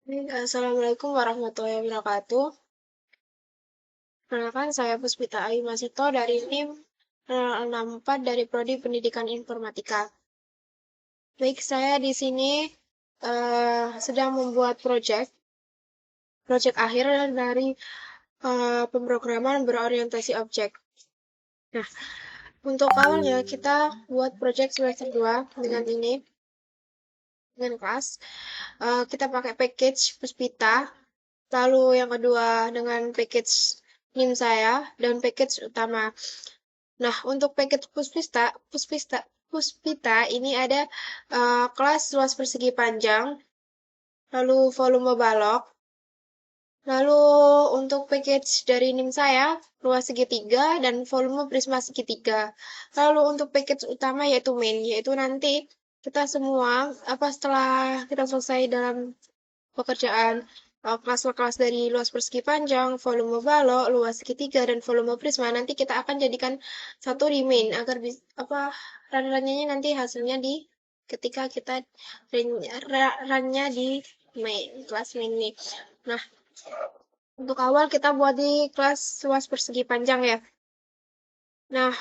Assalamualaikum warahmatullahi wabarakatuh. Perkenalkan, saya Puspita Ayu Masito dari NIM 064 dari Prodi Pendidikan Informatika. Baik, saya di sini sedang membuat proyek akhir dari pemrograman berorientasi objek. Nah, untuk awalnya kita buat proyek semester 2 dengan kelas. Kita pakai package Puspita. Lalu yang kedua dengan package NIM saya dan package utama. Nah, untuk package Puspita ini ada kelas luas persegi panjang, lalu volume balok, lalu untuk package dari NIM saya, luas segitiga dan volume prisma segitiga. Lalu untuk package utama yaitu main, yaitu nanti kita semua setelah kita selesai dalam pekerjaan kelas-kelas dari luas persegi panjang, volume balok, luas segitiga, dan volume prisma, nanti kita akan jadikan satu di main agar run-nya nanti hasilnya di ketika kita run-nya di main, kelas main ini. Nah, untuk awal kita buat di kelas luas persegi panjang ya. Nah,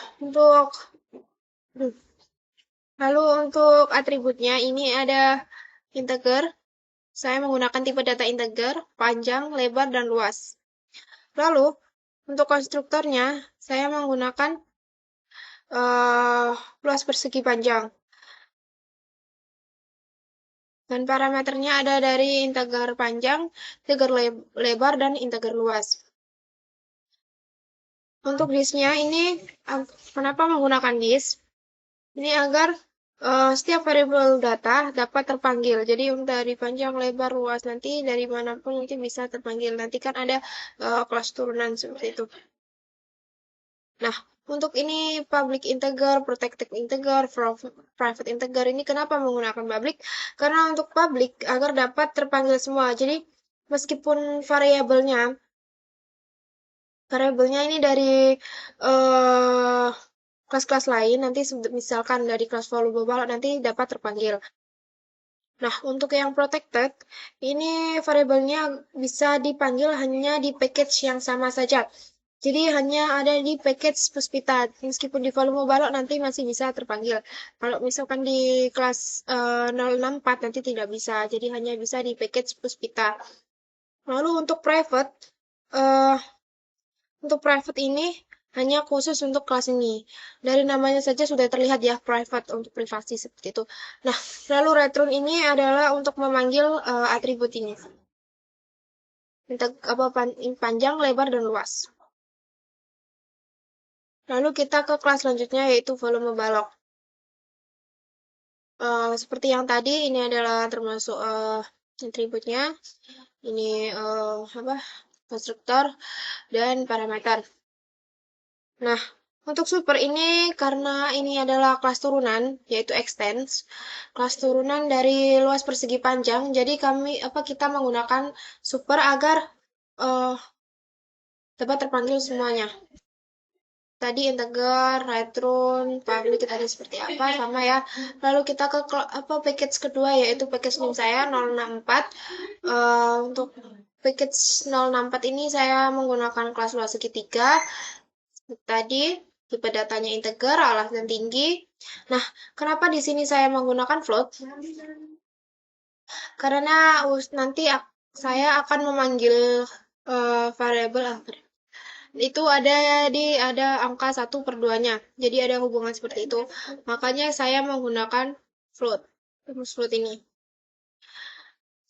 lalu untuk atributnya ini ada integer. Saya menggunakan tipe data integer, panjang, lebar, dan luas. Lalu, untuk konstruktornya, saya menggunakan luas persegi panjang. Dan parameternya ada dari integer panjang, integer lebar, dan integer luas. Untuk disknya ini, kenapa menggunakan disk? Ini agar setiap variabel data dapat terpanggil. Jadi dari panjang, lebar, luas nanti dari manapun nanti bisa terpanggil. Nanti kan ada kelas turunan seperti itu. Nah, untuk ini public integer, protected integer, private integer ini kenapa menggunakan public? Karena untuk public agar dapat terpanggil semua. Jadi meskipun variabelnya ini dari kelas-kelas lain, nanti misalkan dari kelas volume balok nanti dapat terpanggil. Nah, untuk yang protected, ini variabelnya bisa dipanggil hanya di package yang sama saja. Jadi hanya ada di package Puspita. Meskipun di volume balok nanti masih bisa terpanggil. Kalau misalkan di kelas 064 nanti tidak bisa. Jadi hanya bisa di package Puspita. Lalu untuk private ini hanya khusus untuk kelas ini. Dari namanya saja sudah terlihat ya, private untuk privasi seperti itu. Nah, lalu return ini adalah untuk memanggil atribut ini. Panjang, lebar, dan luas. Lalu kita ke kelas selanjutnya yaitu volume balok. Seperti yang tadi, ini adalah termasuk atributnya. Ini konstruktor dan parameter. Nah, untuk super ini karena ini adalah kelas turunan, yaitu extends, kelas turunan dari luas persegi panjang. Jadi kita menggunakan super agar dapat terpanggil semuanya. Tadi integer, return, public tadi seperti apa sama ya. Lalu kita ke package kedua yaitu package NIM saya 064. Untuk package 064 ini saya menggunakan kelas luas segitiga. Tadi tipe datanya integer, alas dan tinggi. Nah, kenapa di sini saya menggunakan float? Karena nanti saya akan memanggil variabel itu ada angka 1/2-nya. Jadi ada hubungan seperti itu. Makanya saya menggunakan float. Float ini.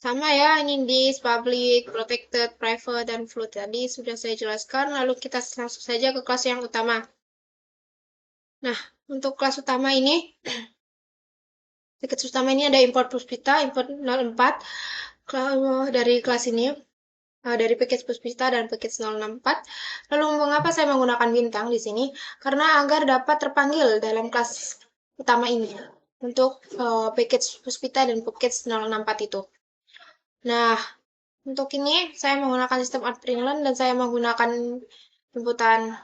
Sama ya, ini disk, public, protected, private, dan float tadi sudah saya jelaskan. Lalu kita langsung saja ke kelas yang utama. Nah, untuk kelas utama ini, package utama ini ada import Puspita, import 04 dari kelas ini. Dari package Puspita dan package 064. Lalu mengapa saya menggunakan bintang di sini? Karena agar dapat terpanggil dalam kelas utama ini untuk package Puspita dan package 064 itu. Nah, untuk ini saya menggunakan sistem Artprintln dan saya menggunakan inputan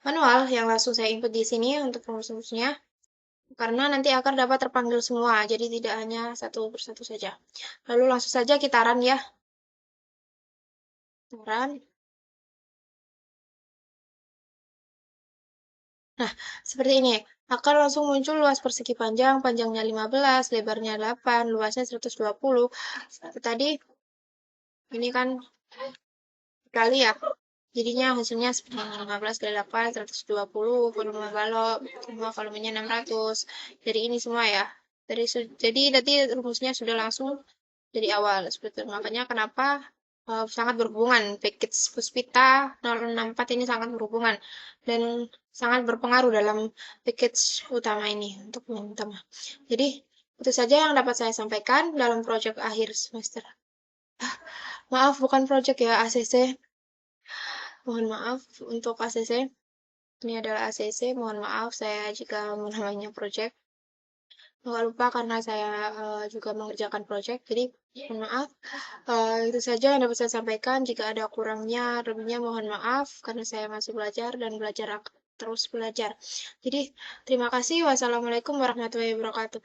manual yang langsung saya input di sini untuk rumusnya. karena nanti akan dapat terpanggil semua, jadi tidak hanya satu persatu saja. Lalu langsung saja kita run ya. Run. Nah, seperti ini. Akan langsung muncul luas persegi panjang, panjangnya 15, lebarnya 8, luasnya 120. Tadi, ini kan kali ya. Jadinya hasilnya seperti ini, 15 kali 8, 120, volume balok, semua volumenya 600. Dari ini semua ya. Jadi nanti rumusnya sudah langsung dari awal. Seperti itu. Makanya kenapa sangat berhubungan. Package Puspita 064 ini sangat berhubungan. Dan sangat berpengaruh dalam package utama ini. Untuk yang utama. Jadi, itu saja yang dapat saya sampaikan dalam proyek akhir semester. Maaf, bukan proyek ya, ACC. Mohon maaf untuk ACC. Ini adalah ACC. Mohon maaf saya jika namanya project. Nggak lupa karena saya juga mengerjakan project. Jadi mohon maaf. Itu saja yang dapat saya sampaikan. Jika ada kurangnya, lebihnya mohon maaf karena saya masih belajar dan belajar terus belajar. Jadi terima kasih. Wassalamualaikum warahmatullahi wabarakatuh.